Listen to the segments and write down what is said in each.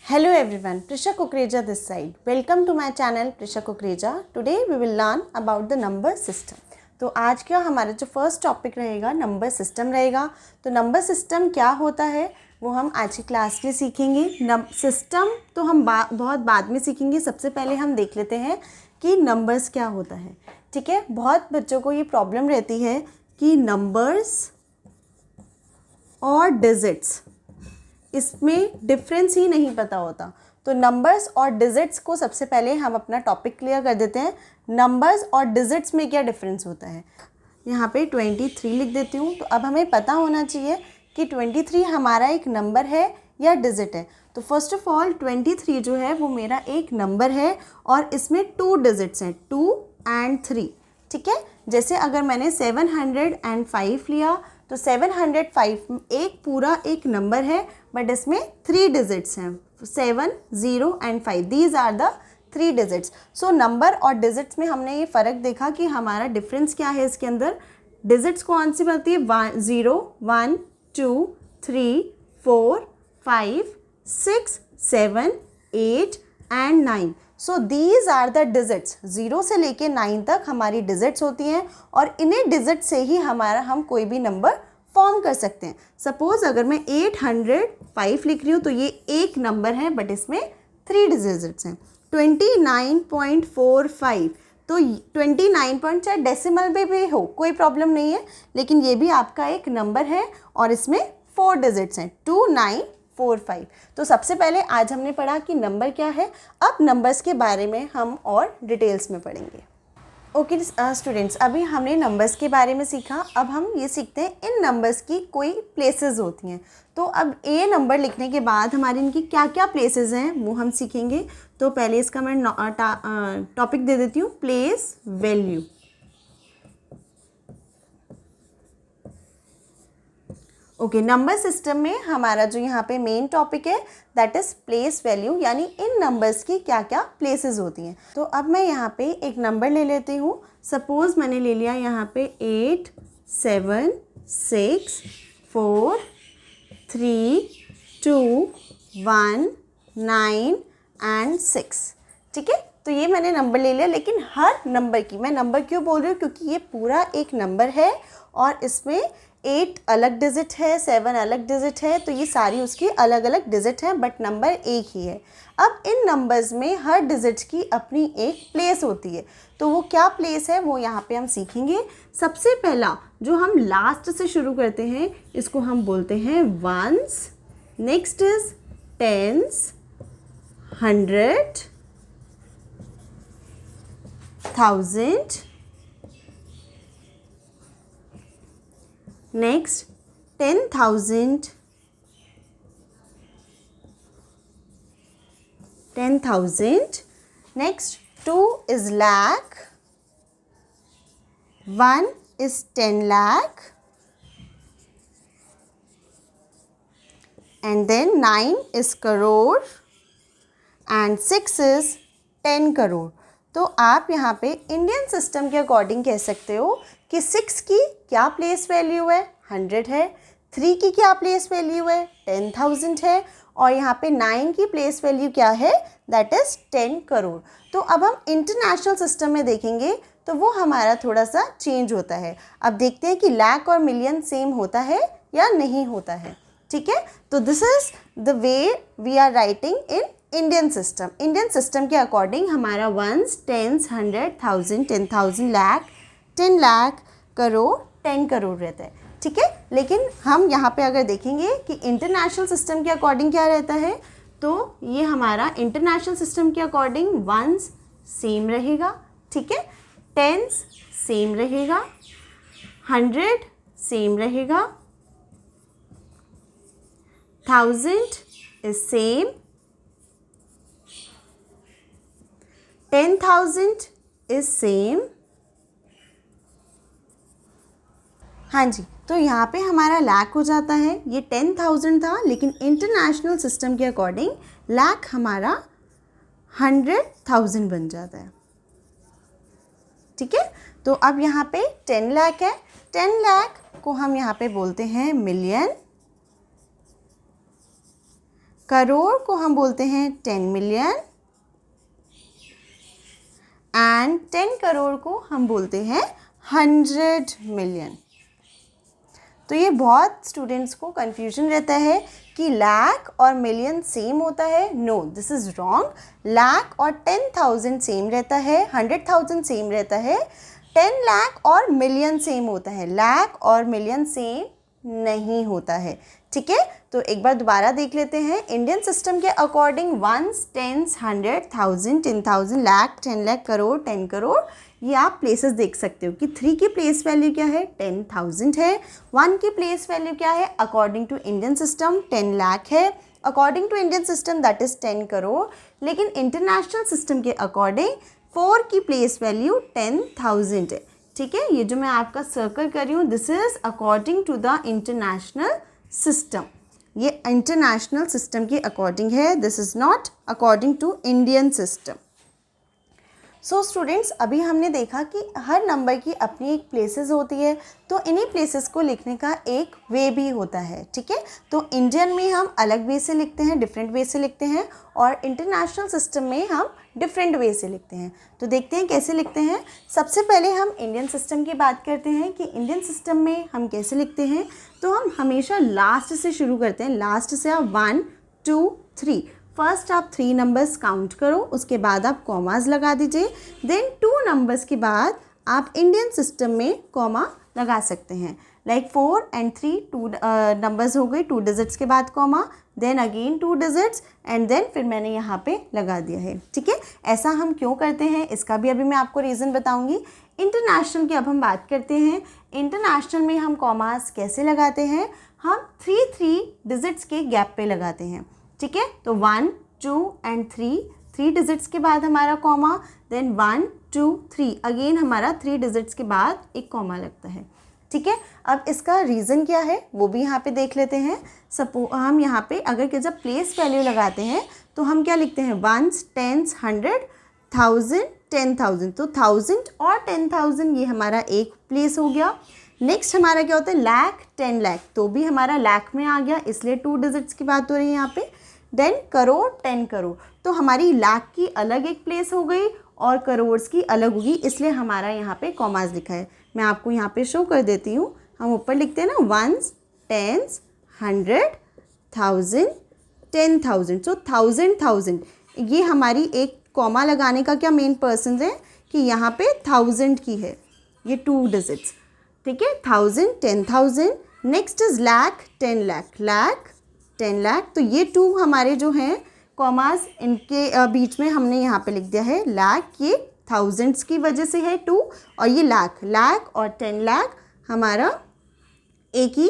Hello everyone, Prisha Kukreja this side. Welcome to my channel Prisha Kukreja. Today we will learn about the number system. तो आज का हमारा जो first topic रहेगा number system रहेगा. तो नंबर सिस्टम क्या होता है वो हम आज की क्लास में सीखेंगे. सिस्टम तो हम बहुत बाद में सीखेंगे. सबसे पहले हम देख लेते हैं कि नंबर्स क्या होता है. ठीक है, बहुत बच्चों को ये प्रॉब्लम रहती है कि नंबर्स और डिजिट्स इसमें डिफरेंस ही नहीं पता होता. तो नंबर्स और डिजिट्स को सबसे पहले हम अपना टॉपिक क्लियर कर देते हैं. नंबर्स और डिजिट्स में क्या डिफरेंस होता है. यहाँ पे 23 लिख देती हूँ. तो अब हमें पता होना चाहिए कि 23 हमारा एक नंबर है या डिजिट है. तो फर्स्ट ऑफ ऑल 23 जो है वो मेरा एक नंबर है और इसमें 2 डिजिट्स हैं, 2 and 3. ठीक है, जैसे अगर मैंने 705 लिया तो 705 एक पूरा एक नंबर है बट इसमें 3 डिजिट्स हैं, 7, 0 and 5. These are the 3 digits. So number और डिजिट्स में हमने ये फ़र्क देखा कि हमारा डिफरेंस क्या है. इसके अंदर डिजिट्स कौन सी बनती है, 0, 1, 2, 3, 4, 5, 6, 7, 8 and 9. So these are the digits. 0 से लेके 9 तक हमारी डिजिट्स होती हैं और इन्हीं डिजिट से ही हम कोई भी नंबर फॉर्म कर सकते हैं. सपोज अगर मैं 805 लिख रही हूँ तो ये एक नंबर है बट इसमें 3 डिजिट्स हैं. 29.45 तो 29 चाहे डेसिमल में भी हो कोई प्रॉब्लम नहीं है, लेकिन ये भी आपका एक नंबर है और इसमें 4 डिजिट्स हैं, 2945. तो सबसे पहले आज हमने पढ़ा कि नंबर क्या है. अब नंबर्स के बारे में हम और डिटेल्स में पढ़ेंगे. ओके स्टूडेंट्स, अभी हमने नंबर्स के बारे में सीखा. अब हम ये सीखते हैं इन नंबर्स की कोई प्लेसेस होती हैं. तो अब ये नंबर लिखने के बाद हमारी इनकी क्या क्या प्लेसेस हैं वो हम सीखेंगे. तो पहले इसका मैं टॉपिक दे देती हूँ, place value. Okay, number system में हमारा जो यहाँ पे मेन टॉपिक है दैट इज़ प्लेस वैल्यू, यानी इन नंबर्स की क्या क्या प्लेसेस होती हैं. तो अब मैं यहाँ पे एक नंबर ले लेती हूँ. सपोज़ मैंने ले लिया यहाँ पे 8, 7, 6, 4, 3, 2, 1, 9 and 6. ठीक है, तो ये मैंने नंबर ले लिया. लेकिन हर नंबर की, मैं नंबर क्यों बोल रही हूँ, क्योंकि ये पूरा एक नंबर है और इसमें 8 अलग डिजिट है, 7 अलग डिजिट है. तो ये सारी उसकी अलग अलग डिजिट हैं बट नंबर एक ही है. अब इन नंबर्स में हर डिजिट की अपनी एक प्लेस होती है. तो वो क्या प्लेस है वो यहाँ पे हम सीखेंगे. सबसे पहला जो हम लास्ट से शुरू करते हैं इसको हम बोलते हैं ones. Next is tens, 100, 1000. Next 10,000, 10,000. Next 2 is lakh, 1 is 10 lakh, and then 9 is crore and 6 is 10 crore. तो आप यहाँ पे इंडियन सिस्टम के अकॉर्डिंग कह सकते हो कि 6 की क्या प्लेस वैल्यू है, 100 है. 3 की क्या प्लेस वैल्यू है, 10,000 है. और यहाँ पे 9 की प्लेस वैल्यू क्या है, दैट इज़ 10 करोड़. तो अब हम इंटरनेशनल सिस्टम में देखेंगे तो वो हमारा थोड़ा सा चेंज होता है. अब देखते हैं कि लाख और मिलियन सेम होता है या नहीं होता है. ठीक है, तो this is the way we are writing in Indian system. Indian system के अकॉर्डिंग हमारा वंस, टेंस, 100, 1000, 10,000, लाख, 10 लाख, करोड़, 10 करोड़ रहता है. ठीक है, लेकिन हम यहाँ पे अगर देखेंगे कि इंटरनेशनल सिस्टम के अकॉर्डिंग क्या रहता है, तो ये हमारा इंटरनेशनल सिस्टम के अकॉर्डिंग वंस सेम रहेगा. ठीक है, टेंस सेम रहेगा, 100 सेम रहेगा, 1000 इज सेम, 10,000 इज सेम. हाँ जी, तो यहाँ पे हमारा लाख हो जाता है. ये 10,000 था लेकिन इंटरनेशनल सिस्टम के अकॉर्डिंग लाख हमारा 100,000 बन जाता है. ठीक है, तो अब यहाँ पे 10 लाख है. 10 लाख को हम यहाँ पे बोलते हैं मिलियन. करोड़ को हम बोलते हैं 10 मिलियन एंड 10 करोड़ को हम बोलते हैं 100 मिलियन। तो ये बहुत स्टूडेंट्स को कन्फ्यूजन रहता है कि लाख और मिलियन सेम होता है। No, this is wrong. Lakh और 10,000 सेम रहता है, 100,000 सेम रहता है, 10 लाख और मिलियन सेम होता है, लाख और मिलियन सेम नहीं होता है। ठीक है, तो एक बार दोबारा देख लेते हैं। इंडियन सिस्टम के according ones, tens, 100, 1000, 10,000, lakh, 10 lakh, crore, 10 crore, ये आप प्लेसेस देख सकते हो कि 3 की प्लेस वैल्यू क्या है, 10,000 है। 1 की प्लेस वैल्यू क्या है, according to Indian system 10 lakh है, according to Indian system that is 10 crore. लेकिन इंटरनेशनल सिस्टम के अकॉर्डिंग 4 की प्लेस वैल्यू 10,000 है। ठीक है, ये जो मैं आपका सर्कल कर रही हूँ, this is according to the international system. ये इंटरनेशनल सिस्टम के अकॉर्डिंग है, this is not according to Indian system. So students, अभी हमने देखा कि हर नंबर की अपनी एक प्लेसेस होती है, तो इन्हीं प्लेसेस को लिखने का एक वे भी होता है। ठीक है, तो इंडियन में हम अलग वे से लिखते हैं, डिफरेंट वे से लिखते हैं, और इंटरनेशनल सिस्टम में हम डिफरेंट वे से लिखते हैं। तो देखते हैं कैसे लिखते हैं। सबसे पहले हम इंडियन सिस्टम की बात करते हैं कि इंडियन सिस्टम में हम कैसे लिखते हैं। तो हम हमेशा लास्ट से शुरू करते हैं। लास्ट से आप 1, 2, 3, फर्स्ट आप 3 नंबर्स काउंट करो, उसके बाद आप कॉमास लगा दीजिए। देन 2 नंबर्स के बाद आप इंडियन सिस्टम में कॉमा लगा सकते हैं। लाइक 4 and 3 2 नंबर्स हो गए, 2 डिजिट्स के बाद comma, then again 2 digits and then फिर मैंने यहाँ पे लगा दिया है। ठीक है, ऐसा हम क्यों करते हैं इसका भी अभी मैं आपको रीज़न बताऊँगी। इंटरनेशनल की अब हम बात करते हैं। इंटरनेशनल में हम कॉमास कैसे लगाते हैं, हम 3 डिजिट्स के गैप पे लगाते हैं। ठीक है, तो 1, 2 and 3 डिजिट्स के बाद हमारा कॉमा, देन 1, 2, 3 अगेन हमारा 3 डिजिट्स के बाद एक कॉमा लगता है। ठीक है, अब इसका रीज़न क्या है वो भी यहाँ पे देख लेते हैं। हम यहाँ पे अगर जब प्लेस वैल्यू लगाते हैं तो हम क्या लिखते हैं, 1s, 10s, 100, 1000, 10,000। तो 1000 और 10,000 ये हमारा एक प्लेस हो गया। नेक्स्ट हमारा क्या होता है, लाख, 10 लाख, तो भी हमारा लाख में आ गया, इसलिए 2 डिजिट्स की बात हो रही है यहाँ पे। देन करोड़, 10 करोड़, तो हमारी लाख की अलग एक प्लेस हो गई और करोड़्स की अलग होगी, इसलिए हमारा यहाँ पे कॉमास लिखा है। मैं आपको यहाँ पे शो कर देती हूँ। हम ऊपर लिखते हैं ना 1s, 10s, 100, 1000, 10,000। सो 1000 ये हमारी एक कॉमा लगाने का क्या मेन पर्सन है कि यहाँ पे 1000 की है, ये 2 डिजिट्स। ठीक है, 1000, 10,000। नेक्स्ट इज लाख, 10 लाख, लाख, 10 लाख, तो ये 2 हमारे जो हैं कॉमास, इनके बीच में हमने यहाँ पे लिख दिया है लाख। ये थाउजेंड्स की वजह से है 2, और ये लाख, लाख और 10 लाख हमारा एक ही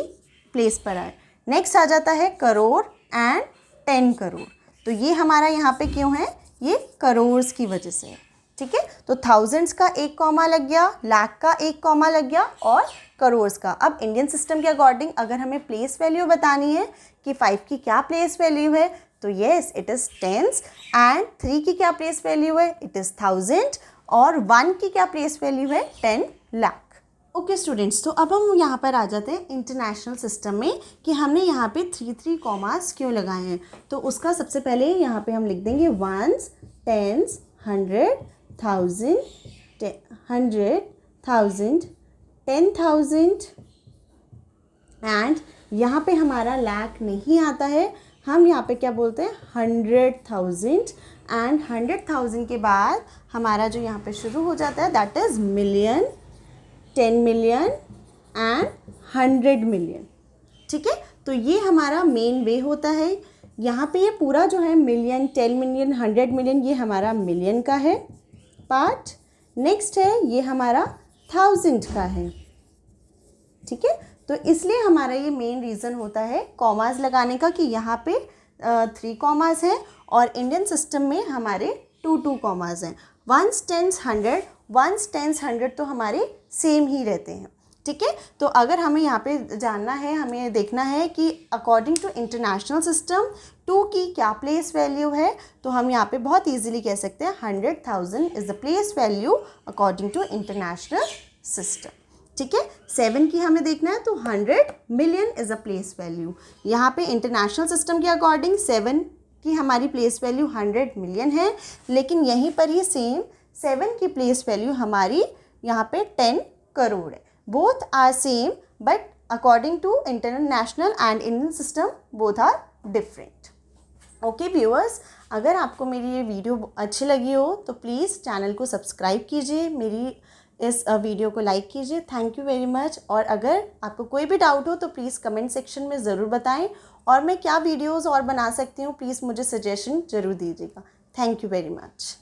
प्लेस पर है। नेक्स्ट आ जाता है करोड़ एंड 10 करोड़, तो ये हमारा यहाँ पे क्यों है, ये करोड़्स की वजह से है। ठीक है, तो थाउजेंड्स का एक कॉमा लग गया, लाख का एक कॉमा लग गया और करोड़्स का। अब इंडियन सिस्टम के अकॉर्डिंग अगर हमें प्लेस वैल्यू बतानी है कि 5 की क्या प्लेस वैल्यू है, तो yes it is 10s, and 3 की क्या प्लेस वैल्यू है, इट इज़ 1000, और 1 की क्या प्लेस वैल्यू है, 10 लाख। ओके स्टूडेंट्स, तो अब हम यहाँ पर आ जाते हैं इंटरनेशनल सिस्टम में कि हमने यहाँ पे 3 कॉमास क्यों लगाए हैं। तो उसका सबसे पहले यहाँ पे हम लिख देंगे 1s, 10s, 100, 1000, 10,000 एंड यहाँ पे हमारा लाख नहीं आता है, हम यहाँ पे क्या बोलते हैं 100,000, एंड 100,000 के बाद हमारा जो यहाँ पे शुरू हो जाता है that is million, 10 million and 100 million. ठीक है, तो ये हमारा मेन वे होता है। यहाँ पे ये पूरा जो है मिलियन, 10 मिलियन, 100 मिलियन, ये हमारा मिलियन का है पार्ट। नेक्स्ट है ये हमारा 1000 का है। ठीक है, तो इसलिए हमारा ये मेन रीज़न होता है कॉमास लगाने का कि यहाँ पे 3 कॉमास हैं और इंडियन सिस्टम में हमारे 2 कॉमास हैं। 1s, 10s, 100, 1s, 10s, 100 तो हमारे सेम ही रहते हैं। ठीक है, तो अगर हमें यहाँ पे जानना है, हमें देखना है कि अकॉर्डिंग टू इंटरनेशनल सिस्टम 2 की क्या प्लेस वैल्यू है, तो हम यहाँ पे बहुत इजीली कह सकते हैं 100,000 is the place value according to international system. ठीक है। 7 की हमें देखना है तो 100 million is a place value. यहाँ पे इंटरनेशनल सिस्टम के अकॉर्डिंग 7 की हमारी प्लेस वैल्यू 100 मिलियन है, लेकिन यहीं पर ही सेम 7 की प्लेस वैल्यू हमारी यहाँ पे 10 करोड़ है। Both are same but according to international and Indian system both are different. Okay viewers, अगर आपको मेरी ये वीडियो अच्छी लगी हो तो प्लीज़ चैनल को सब्सक्राइब कीजिए, मेरी इस वीडियो को लाइक कीजिए। Thank you very much. और अगर आपको कोई भी डाउट हो तो प्लीज़ कमेंट सेक्शन में ज़रूर बताएं, और मैं क्या वीडियोस और बना सकती हूँ प्लीज़ मुझे सजेशन ज़रूर दीजिएगा। Thank you very much.